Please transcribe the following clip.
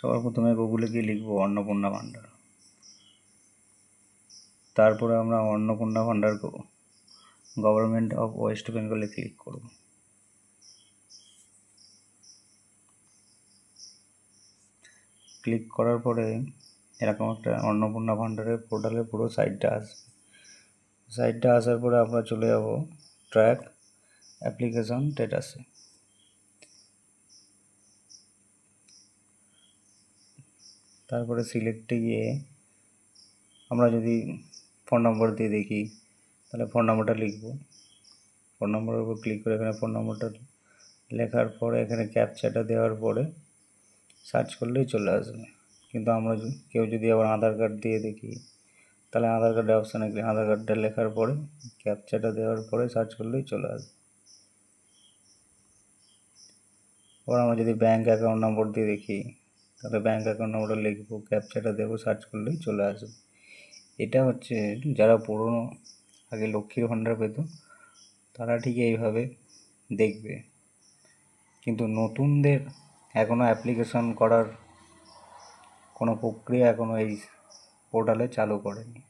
সবার প্রথমে গুগলে গিয়ে লিখবো অন্নপূর্ণা ভাণ্ডার। তারপরে আমরা অন্নপূর্ণা ভাণ্ডার গভর্নমেন্ট অফ ওয়েস্ট বেঙ্গলে ক্লিক করব। ক্লিক করার পরে এরকম একটা অন্নপূর্ণা ভাণ্ডারের পোর্টালে পুরো সাইটটা আসবে। সাইটটা আসার পরে আমরা চলে যাব ট্র্যাক অ্যাপ্লিকেশন স্ট্যাটাসে। তারপরে সিলেক্টে গিয়ে আমরা যদি ফোন নম্বর দিয়ে দেখি তাহলে ফোন নম্বরটা লিখব। ফোন নম্বরের উপর ক্লিক করে এখানে ফোন নম্বরটা লেখার পরে এখানে ক্যাপচাটা দেওয়ার পরে সার্চ করলেই চলে আসবে। কিন্তু আমরা কেউ যদি আবার আধার কার্ড দিয়ে দেখি তাহলে আধার কার্ডের অপশানে আধার কার্ডটা লেখার পরে ক্যাপচাটা দেওয়ার পরে সার্চ করলেই চলে আসবে। আবার আমরা যদি ব্যাঙ্ক অ্যাকাউন্ট নম্বর দিয়ে দেখি তাহলে ব্যাঙ্ক অ্যাকাউন্ট নম্বরটা লিখবো, ক্যাপচাটা দেবো, সার্চ করলেই চলে আসবে। এটা হচ্ছে যারা পুরনো আগে লক্ষ্মীর ভাণ্ডার পেত তারা ঠিক এইভাবে দেখবে, কিন্তু নতুনদের এখনও অ্যাপ্লিকেশন করার কোনো প্রক্রিয়া এখনও এই পোর্টালে চালু করেনি।